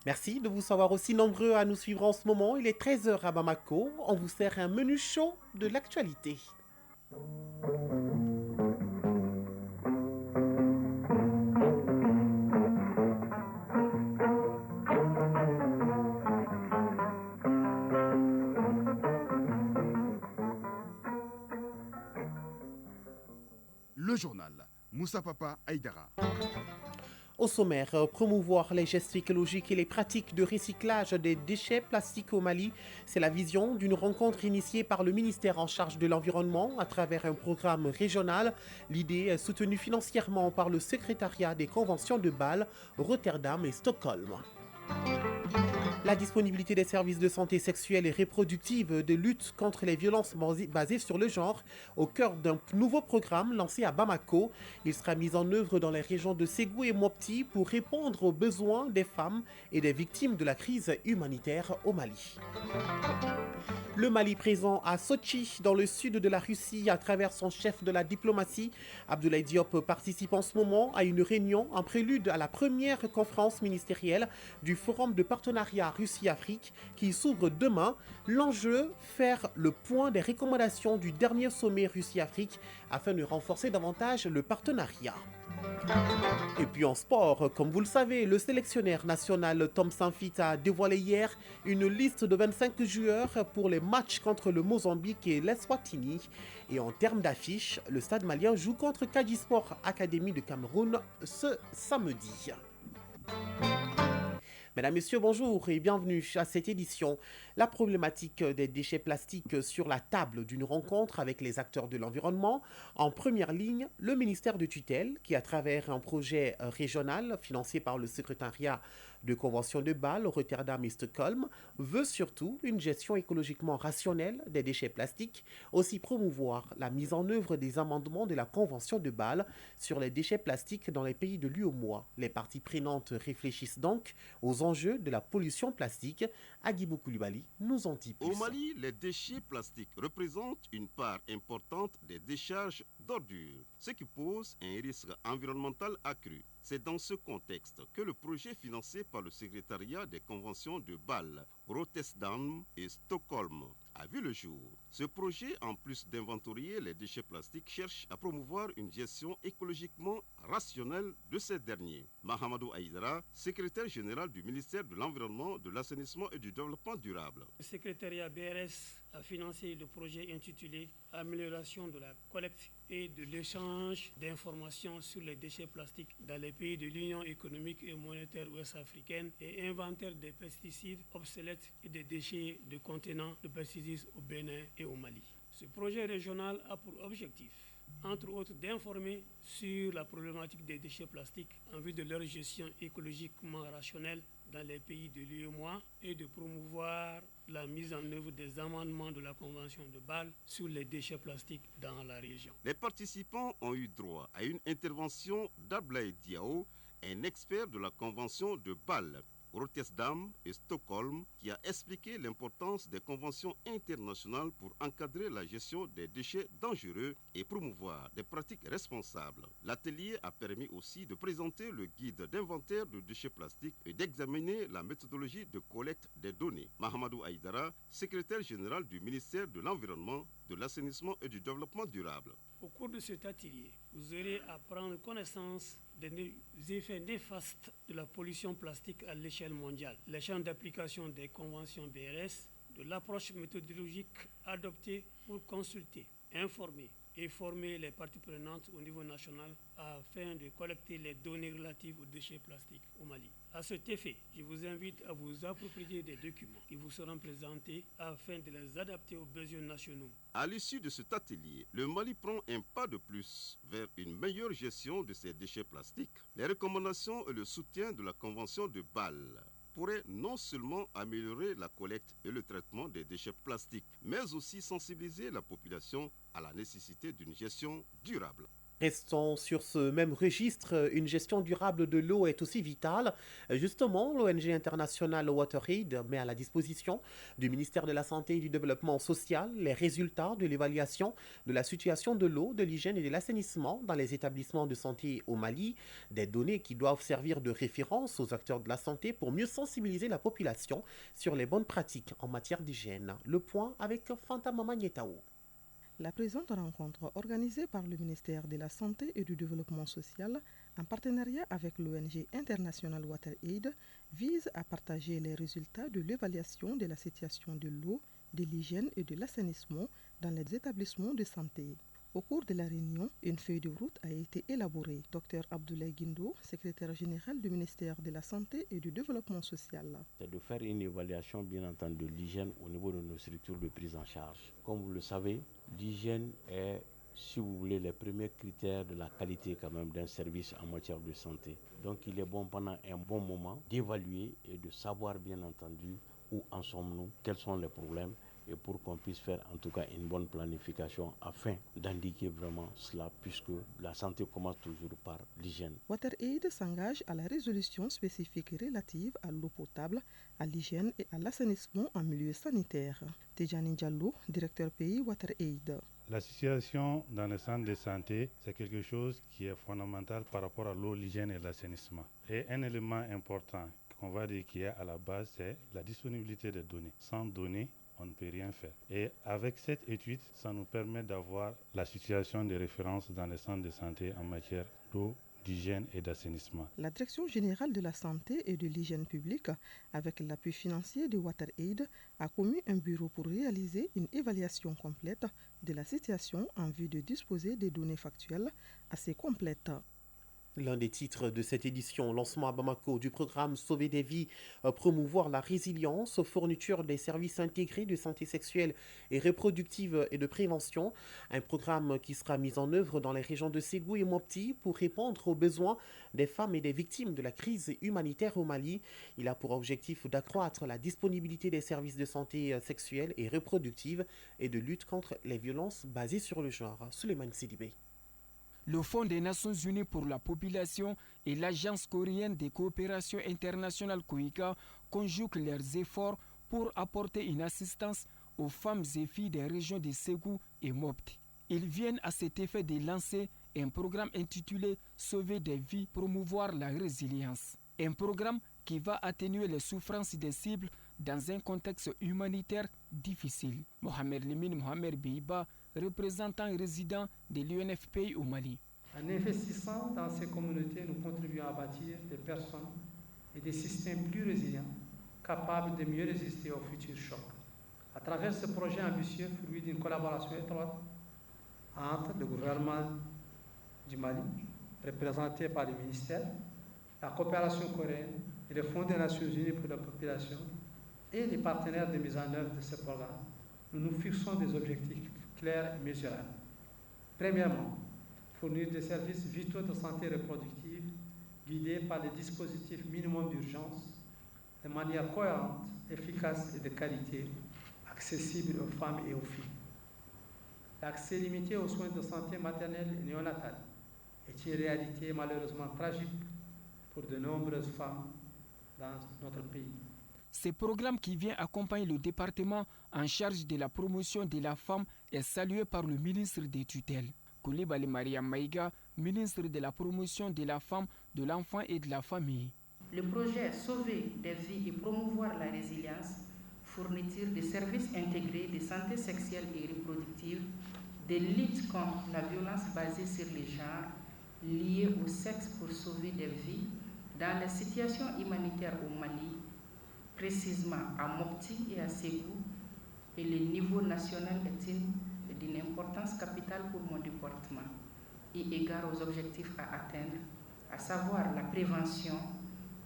Merci de vous savoir aussi nombreux à nous suivre en ce moment. Il est 13 heures à Bamako. On vous sert un menu chaud de l'actualité. Le journal Moussa Papa Aïdara. Au sommaire, promouvoir les gestes écologiques et les pratiques de recyclage des déchets plastiques au Mali, c'est la vision d'une rencontre initiée par le ministère en charge de l'environnement à travers un programme régional. L'idée est soutenue financièrement par le secrétariat des conventions de Bâle, Rotterdam et Stockholm. La disponibilité des services de santé sexuelle et reproductive de lutte contre les violences basées sur le genre au cœur d'un nouveau programme lancé à Bamako. Il sera mis en œuvre dans les régions de Ségou et Mopti pour répondre aux besoins des femmes et des victimes de la crise humanitaire au Mali. Le Mali présent à Sochi, dans le sud de la Russie, à travers son chef de la diplomatie. Abdoulaye Diop participe en ce moment à une réunion en prélude à la première conférence ministérielle du Forum de partenariat Russie-Afrique qui s'ouvre demain. L'enjeu, faire le point des recommandations du dernier sommet Russie-Afrique afin de renforcer davantage le partenariat. Et puis en sport, comme vous le savez, le sélectionneur national Tom Saintfit a dévoilé hier une liste de 25 joueurs pour les matchs contre le Mozambique et l'Eswatini. Et en termes d'affiches, le Stade malien joue contre Kajisport Academy de Cameroun ce samedi. Mesdames, Messieurs, bonjour et bienvenue à cette édition. La problématique des déchets plastiques sur la table d'une rencontre avec les acteurs de l'environnement. En première ligne, le ministère de tutelle qui, à travers un projet régional financé par le secrétariat de convention de Bâle, Rotterdam et Stockholm, veut surtout une gestion écologiquement rationnelle des déchets plastiques, aussi promouvoir la mise en œuvre des amendements de la convention de Bâle sur les déchets plastiques dans les pays de l'UEMOA. Les parties prenantes réfléchissent donc aux enjeux de la pollution plastique. Agibou Koulibaly nous en dit plus. Au Mali, les déchets plastiques représentent une part importante des décharges d'ordures, ce qui pose un risque environnemental accru. C'est dans ce contexte que le projet financé par le secrétariat des conventions de Bâle, Rotterdam et Stockholm a vu le jour. Ce projet, en plus d'inventorier les déchets plastiques, cherche à promouvoir une gestion écologiquement rationnelle de ces derniers. Mahamadou Aïdara, secrétaire général du ministère de l'Environnement, de l'Assainissement et du Développement durable. Le secrétariat BRS a financé le projet intitulé Amélioration de la collecte et de l'échange d'informations sur les déchets plastiques dans les pays de l'Union économique et monétaire ouest-africaine et inventaire des pesticides obsolètes et des déchets de contenants de pesticides au Bénin et au Mali. Ce projet régional a pour objectif, entre autres, d'informer sur la problématique des déchets plastiques en vue de leur gestion écologiquement rationnelle dans les pays de l'UEMOA et de promouvoir la mise en œuvre des amendements de la Convention de Bâle sur les déchets plastiques dans la région. Les participants ont eu droit à une intervention d'Ablaye Diao, un expert de la Convention de Bâle, Rotterdam et Stockholm, qui a expliqué l'importance des conventions internationales pour encadrer la gestion des déchets dangereux et promouvoir des pratiques responsables. L'atelier a permis aussi de présenter le guide d'inventaire de déchets plastiques et d'examiner la méthodologie de collecte des données. Mahamadou Aïdara, secrétaire général du ministère de l'Environnement, de l'Assainissement et du Développement durable. Au cours de cet atelier, vous aurez à prendre connaissance des effets néfastes de la pollution plastique à l'échelle mondiale, les champs d'application des conventions BRS, de l'approche méthodologique adoptée pour consulter, informer et former les parties prenantes au niveau national afin de collecter les données relatives aux déchets plastiques au Mali. À cet effet, je vous invite à vous approprier des documents qui vous seront présentés afin de les adapter aux besoins nationaux. À l'issue de cet atelier, le Mali prend un pas de plus vers une meilleure gestion de ses déchets plastiques. Les recommandations et le soutien de la Convention de Bâle pourrait non seulement améliorer la collecte et le traitement des déchets plastiques, mais aussi sensibiliser la population à la nécessité d'une gestion durable. Restons sur ce même registre, une gestion durable de l'eau est aussi vitale. Justement, l'ONG internationale WaterAid met à la disposition du ministère de la Santé et du Développement social les résultats de l'évaluation de la situation de l'eau, de l'hygiène et de l'assainissement dans les établissements de santé au Mali, des données qui doivent servir de référence aux acteurs de la santé pour mieux sensibiliser la population sur les bonnes pratiques en matière d'hygiène. Le point avec Fanta Mamanietao. La présente rencontre, organisée par le ministère de la Santé et du Développement social, en partenariat avec l'ONG internationale WaterAid, vise à partager les résultats de l'évaluation de la situation de l'eau, de l'hygiène et de l'assainissement dans les établissements de santé. Au cours de la réunion, une feuille de route a été élaborée. Dr Abdoulaye Guindo, secrétaire général du ministère de la Santé et du Développement social. C'est de faire une évaluation, bien entendu, de l'hygiène au niveau de nos structures de prise en charge. Comme vous le savez, l'hygiène est, si vous voulez, les premiers critères de la qualité quand même d'un service en matière de santé. Donc il est bon pendant un bon moment d'évaluer et de savoir, bien entendu, où en sommes-nous, quels sont les problèmes, et pour qu'on puisse faire en tout cas une bonne planification afin d'indiquer vraiment cela, puisque la santé commence toujours par l'hygiène. WaterAid s'engage à la résolution spécifique relative à l'eau potable, à l'hygiène et à l'assainissement en milieu sanitaire. Tejani Diallo, directeur pays WaterAid. La situation dans les centres de santé, c'est quelque chose qui est fondamental par rapport à l'eau, l'hygiène et l'assainissement. Et un élément important qu'on va dire qui est à la base, c'est la disponibilité des données. Sans données, on ne peut rien faire. Et avec cette étude, ça nous permet d'avoir la situation de référence dans les centres de santé en matière d'eau, d'hygiène et d'assainissement. La Direction générale de la santé et de l'hygiène publique, avec l'appui financier de WaterAid, a commis un bureau pour réaliser une évaluation complète de la situation en vue de disposer des données factuelles assez complètes. L'un des titres de cette édition, lancement à Bamako du programme Sauver des vies, promouvoir la résilience, fourniture des services intégrés de santé sexuelle et reproductive et de prévention. Un programme qui sera mis en œuvre dans les régions de Ségou et Mopti pour répondre aux besoins des femmes et des victimes de la crise humanitaire au Mali. Il a pour objectif d'accroître la disponibilité des services de santé sexuelle et reproductive et de lutte contre les violences basées sur le genre. Souleymane Sidibé. Le Fonds des Nations Unies pour la population et l'Agence coréenne de coopération internationale COICA conjuguent leurs efforts pour apporter une assistance aux femmes et filles des régions de Ségou et Mopti. Ils viennent à cet effet de lancer un programme intitulé « Sauver des vies, promouvoir la résilience ». Un programme qui va atténuer les souffrances des cibles dans un contexte humanitaire difficile. Mohamed Lemine Mohamed Beiba, représentant et résident de l'UNFPI au Mali. En investissant dans ces communautés, nous contribuons à bâtir des personnes et des systèmes plus résilients, capables de mieux résister aux futurs chocs. À travers ce projet ambitieux, fruit d'une collaboration étroite entre le gouvernement du Mali, représenté par le ministère, la coopération coréenne et le Fonds des Nations Unies pour la population et les partenaires de mise en œuvre de ce programme, nous nous fixons des objectifs clairs et mesurables. Premièrement, fournir des services vitaux de santé reproductive guidés par les dispositifs minimum d'urgence de manière cohérente, efficace et de qualité, accessible aux femmes et aux filles. L'accès limité aux soins de santé maternelle et néonatale est une réalité malheureusement tragique pour de nombreuses femmes dans notre pays. Ce programme qui vient accompagner le département en charge de la promotion de la femme est salué par le ministre des tutelles. Koulibaly Mariam Maïga, ministre de la promotion de la femme, de l'enfant et de la famille. Le projet Sauver des vies et promouvoir la résilience, fourniture de services intégrés de santé sexuelle et reproductive, de lutte contre la violence basée sur les genres, liée au sexe pour sauver des vies, dans les situations humanitaires au Mali, précisément à Mopti et à Ségou, et le niveau national est d'une importance capitale pour mon département, et égard aux objectifs à atteindre, à savoir la prévention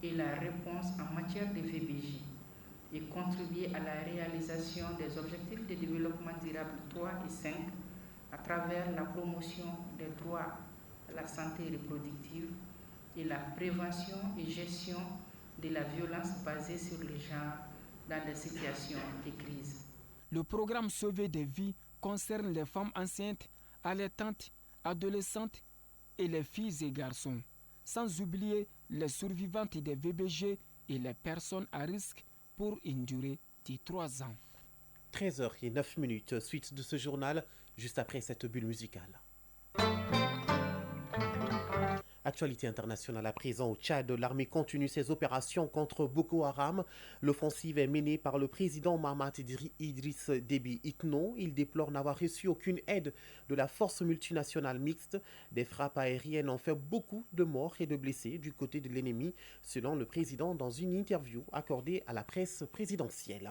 et la réponse en matière de VBJ, et contribuer à la réalisation des objectifs de développement durable 3 et 5 à travers la promotion des droits à la santé reproductive et la prévention et gestion de la violence basée sur le genre dans des situations de crise. Le programme Sauver des vies concerne les femmes enceintes, allaitantes, adolescentes et les filles et garçons, sans oublier les survivantes des VBG et les personnes à risque pour une durée de 3 ans. 13h09, suite de ce journal, juste après cette bulle musicale. Actualité internationale à présent au Tchad, l'armée continue ses opérations contre Boko Haram. L'offensive est menée par le président Mahamat Idriss Déby Itno. Il déplore n'avoir reçu aucune aide de la force multinationale mixte. Des frappes aériennes ont fait beaucoup de morts et de blessés du côté de l'ennemi, selon le président dans une interview accordée à la presse présidentielle.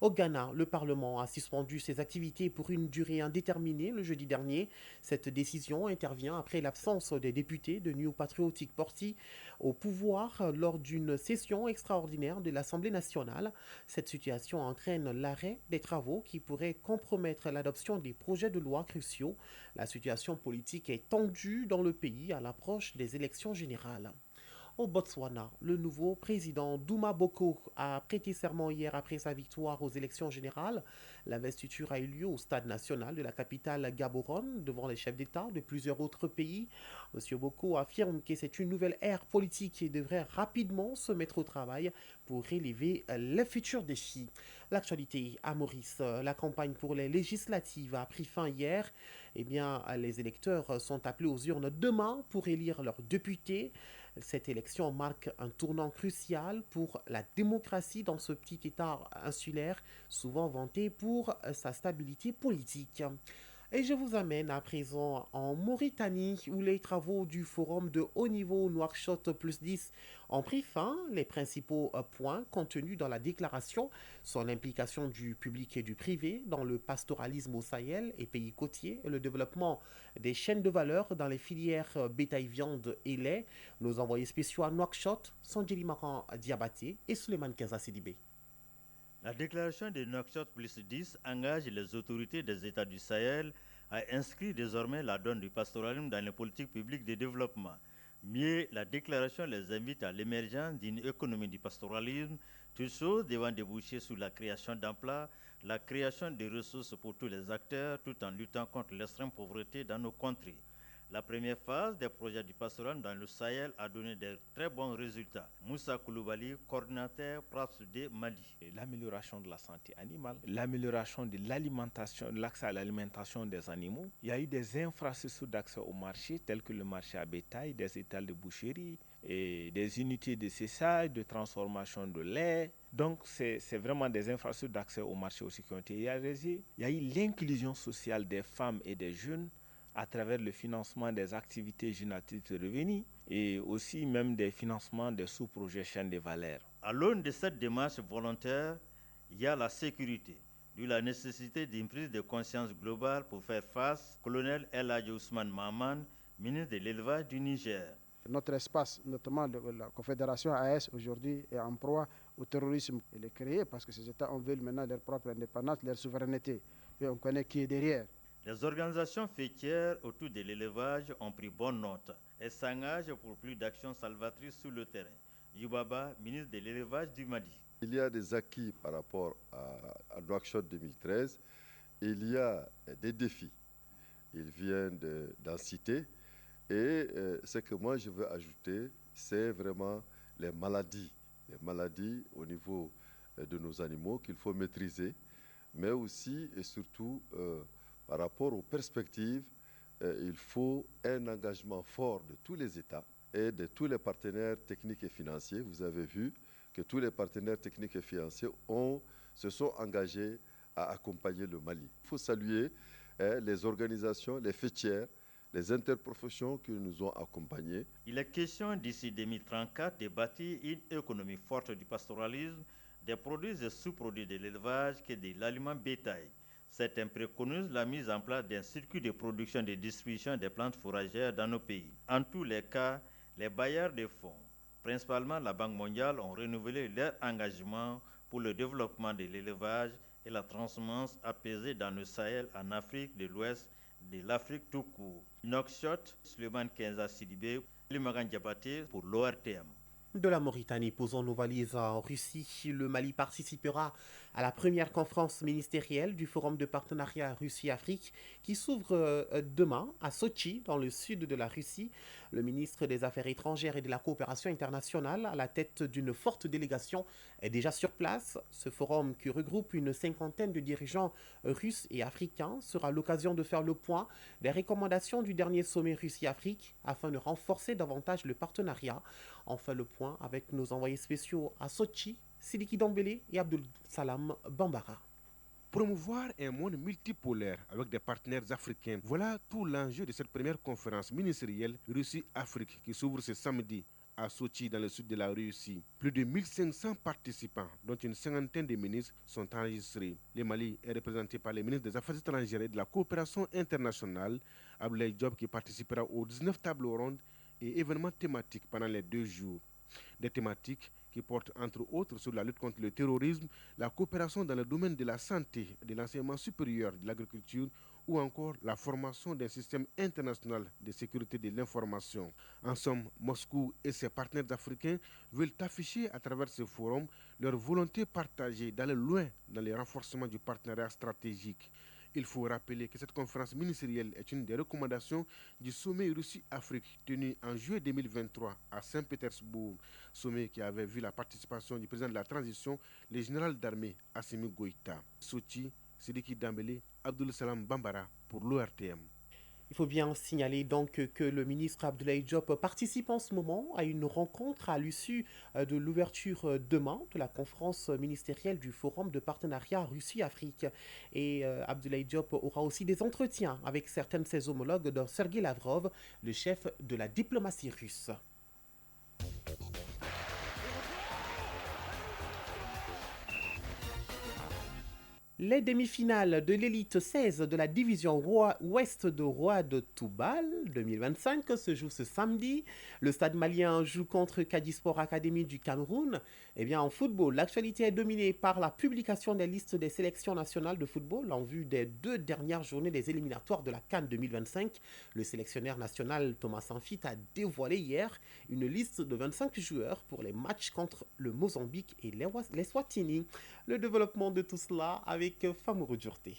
Au Ghana, le Parlement a suspendu ses activités pour une durée indéterminée le jeudi dernier. Cette décision intervient après l'absence des députés de New Patriotic Party au pouvoir lors d'une session extraordinaire de l'Assemblée nationale. Cette situation entraîne l'arrêt des travaux qui pourraient compromettre l'adoption des projets de loi cruciaux. La situation politique est tendue dans le pays à l'approche des élections générales. Au Botswana, le nouveau président Duma Boko a prêté serment hier après sa victoire aux élections générales. L'investiture a eu lieu au stade national de la capitale Gaborone devant les chefs d'État de plusieurs autres pays. M. Boko affirme que c'est une nouvelle ère politique qui devrait rapidement se mettre au travail pour relever les futurs défis. L'actualité à Maurice, la campagne pour les législatives a pris fin hier. Les électeurs sont appelés aux urnes demain pour élire leurs députés. Cette élection marque un tournant crucial pour la démocratie dans ce petit État insulaire, souvent vanté pour sa stabilité politique. Et je vous amène à présent en Mauritanie où les travaux du forum de haut niveau Nouakchott plus 10 ont pris fin. Les principaux points contenus dans la déclaration sont l'implication du public et du privé dans le pastoralisme au Sahel et pays côtiers, le développement des chaînes de valeur dans les filières bétail, viande et lait. Nos envoyés spéciaux à Nouakchott sont Djeli Makan Diabaté et Suleiman Kenza Sidibé. La déclaration de Nouakchott plus 10 engage les autorités des États du Sahel à inscrire désormais la donne du pastoralisme dans les politiques publiques de développement. Mieux, la déclaration les invite à l'émergence d'une économie du pastoralisme, toutes choses devant déboucher sur la création d'emplois, la création de ressources pour tous les acteurs, tout en luttant contre l'extrême pauvreté dans nos contrées. La première phase des projets du pastoral dans le Sahel a donné de très bons résultats. Moussa Koulibaly, coordinateur PRAPS de Mali. L'amélioration de la santé animale, l'amélioration de l'alimentation, l'accès à l'alimentation des animaux. Il y a eu des infrastructures d'accès au marché, telles que le marché à bétail, des étals de boucherie, et des unités de séchage, de transformation de lait. Donc, c'est vraiment des infrastructures d'accès au marché aussi qui ont été réalisées. Il y a eu l'inclusion sociale des femmes et des jeunes à travers le financement des activités génératives de revenus et aussi même des financements des sous-projets chaînes de valeur. À l'aune de cette démarche volontaire, il y a la sécurité, d'où la nécessité d'une prise de conscience globale pour faire face. Colonel El Hadji Ousmane Mahaman, ministre de l'élevage du Niger. Notre espace, notamment la Confédération AES aujourd'hui, est en proie au terrorisme. Il est créé parce que ces États ont voulu maintenant leur propre indépendance, leur souveraineté. Et on connaît qui est derrière. Les organisations fêtières autour de l'élevage ont pris bonne note et s'engagent pour plus d'actions salvatrices sur le terrain. Youbaba, ministre de l'élevage du Mali. Il y a des acquis par rapport à Nouakchott 2013. Il y a des défis. Ils viennent d'en citer. Et ce que moi je veux ajouter, c'est vraiment les maladies. Les maladies au niveau de nos animaux qu'il faut maîtriser, mais aussi et surtout par rapport aux perspectives, il faut un engagement fort de tous les États et de tous les partenaires techniques et financiers. Vous avez vu que tous les partenaires techniques et financiers se sont engagés à accompagner le Mali. Il faut saluer les organisations, les fêtières, les interprofessions qui nous ont accompagnés. Il est question d'ici 2034 de bâtir une économie forte du pastoralisme, des produits et sous-produits de l'élevage que de l'aliment bétail. Certains préconisent la mise en place d'un circuit de production et de distribution des plantes fourragères dans nos pays. En tous les cas, les bailleurs de fonds, principalement la Banque mondiale, ont renouvelé leur engagement pour le développement de l'élevage et la transhumance apaisée dans le Sahel, en Afrique de l'Ouest, de l'Afrique tout court. Nouakchott, Suleiman Kenza Sidibé, Limagan Diabaté pour l'ORTM. De la Mauritanie, posons nos valises en Russie. Le Mali participera à la première conférence ministérielle du Forum de partenariat Russie-Afrique qui s'ouvre demain à Sochi, dans le sud de la Russie. Le ministre des Affaires étrangères et de la coopération internationale, à la tête d'une forte délégation, est déjà sur place. Ce forum, qui regroupe une cinquantaine de dirigeants russes et africains, sera l'occasion de faire le point des recommandations du dernier sommet Russie-Afrique afin de renforcer davantage le partenariat. On fait le point avec nos envoyés spéciaux à Sochi, Sidiki Dombele et Abdul Salam Bambara. Promouvoir un monde multipolaire avec des partenaires africains, voilà tout l'enjeu de cette première conférence ministérielle Russie-Afrique qui s'ouvre ce samedi à Sochi, dans le sud de la Russie. Plus de 1500 participants, dont une cinquantaine de ministres, sont enregistrés. Le Mali est représenté par les ministres des Affaires étrangères et de la coopération internationale, Abdoulaye Diop, qui participera aux 19 tables rondes et événements thématiques pendant les 2 jours. Des thématiques qui portent entre autres sur la lutte contre le terrorisme, la coopération dans le domaine de la santé, de l'enseignement supérieur, de l'agriculture ou encore la formation d'un système international de sécurité de l'information. En somme, Moscou et ses partenaires africains veulent afficher à travers ce forum leur volonté partagée d'aller loin dans le renforcement du partenariat stratégique. Il faut rappeler que cette conférence ministérielle est une des recommandations du sommet Russie-Afrique tenu en juillet 2023 à Saint-Pétersbourg, sommet qui avait vu la participation du président de la transition, le général d'armée Assimi Goïta. Sochi, Sidiki Dambélé, Abdul Salam Bambara pour l'ORTM. Il faut bien signaler donc que le ministre Abdoulaye Diop participe en ce moment à une rencontre à l'issue de l'ouverture demain de la conférence ministérielle du Forum de partenariat Russie-Afrique. Et Abdoulaye Diop aura aussi des entretiens avec certains de ses homologues, dont Sergei Lavrov, le chef de la diplomatie russe. Les demi-finales de l'élite 16 de la division ouest de Roi de Toubal 2025 se jouent ce samedi. Le Stade malien joue contre Kadispor Academy du Cameroun. Eh bien, en football, l'actualité est dominée par la publication des listes des sélections nationales de football en vue des 2 dernières journées des éliminatoires de la CAN 2025. Le sélectionneur national Thomas Sankit a dévoilé hier une liste de 25 joueurs pour les matchs contre le Mozambique et les Swatini. Le développement de tout cela avec Famourou Djurté.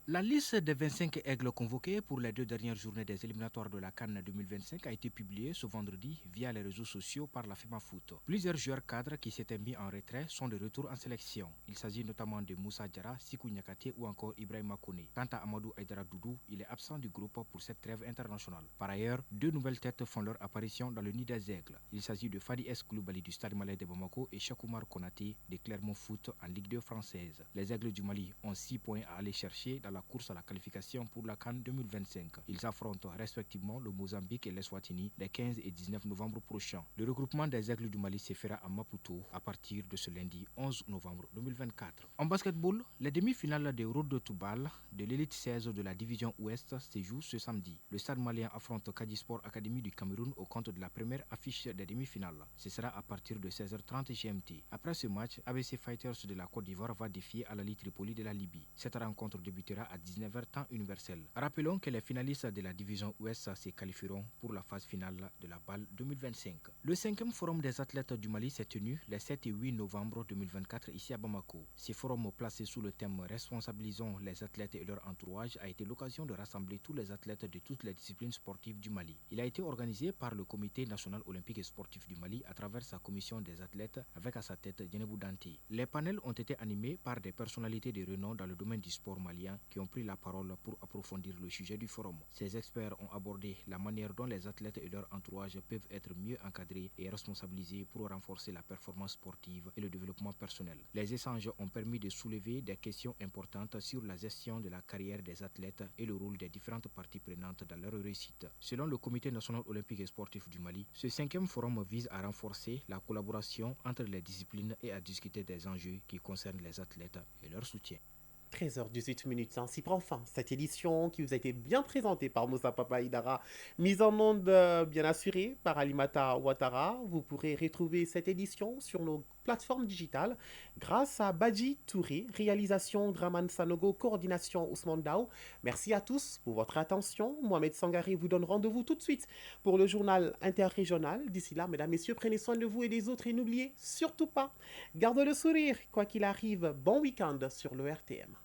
La liste des 25 aigles convoqués pour les 2 dernières journées des éliminatoires de la CAN 2025 a été publiée ce vendredi via les réseaux sociaux par la FEMA Foot. Plusieurs joueurs cadres qui s'étaient mis en retrait sont de retour en sélection. Il s'agit notamment de Moussa Diarra, Sikou Niakate ou encore Ibrahima Kone. Quant à Amadou Aïdara Doudou, il est absent du groupe pour cette trêve internationale. Par ailleurs, 2 nouvelles têtes font leur apparition dans le nid des aigles. Il s'agit de Fadi S. Koulibaly du Stade Malais de Bamako et Chakoumar Konaté de Clermont Foot en Ligue 2 française. Les aigles du Mali ont 6 points à aller chercher dans la course à la qualification pour la CAN 2025. Ils affrontent respectivement le Mozambique et l'Eswatini les 15 et 19 novembre prochains. Le regroupement des aigles du Mali se fera à Maputo à partir de ce lundi 11 novembre 2024. En basketball, les demi-finales des Road de Toubal de l'élite 16 de la division Ouest se jouent ce samedi. Le Stade malien affronte Kadispor Academy du Cameroun au compte de la première affiche des demi-finales. Ce sera à partir de 16h30 GMT. Après ce match, ABC Fighters de la Côte d'Ivoire va défier Al-Ahly Tripoli de la Libye. Cette rencontre débutera à 19h temps universel. Rappelons que les finalistes de la division Ouest se qualifieront pour la phase finale de la BAL 2025. Le 5e forum des athlètes du Mali s'est tenu les 7 et 8 novembre 2024 ici à Bamako. Ce forum placé sous le thème Responsabilisons les athlètes et leur entourage a été l'occasion de rassembler tous les athlètes de toutes les disciplines sportives du Mali. Il a été organisé par le Comité national olympique et sportif du Mali à travers sa commission des athlètes avec à sa tête Djenebou Dante. Les panels ont été animés par des personnalités de renom dans le domaine du sport malien qui ont pris la parole pour approfondir le sujet du forum. Ces experts ont abordé la manière dont les athlètes et leur entourage peuvent être mieux encadrés et responsabilisés pour renforcer la performance sportive et le développement personnel. Les échanges ont permis de soulever des questions importantes sur la gestion de la carrière des athlètes et le rôle des différentes parties prenantes dans leur réussite. Selon le Comité national olympique et sportif du Mali, ce 5e forum vise à renforcer la collaboration entre les disciplines et à discuter des enjeux qui concernent les athlètes et leur soutien. 13h18, ainsi prend fin cette édition qui vous a été bien présentée par Moussa Papa Aïdara, mise en onde bien assurée par Alimata Ouattara. Vous pourrez retrouver cette édition sur nos plateformes digitales grâce à Badji Touré, réalisation Draman Sanogo, coordination Ousmane Dao. Merci à tous pour votre attention. Mohamed Sangaré vous donne rendez-vous tout de suite pour le journal interrégional. D'ici là, mesdames, messieurs, prenez soin de vous et des autres et n'oubliez surtout pas, gardez le sourire, quoi qu'il arrive. Bon week-end sur le RTM.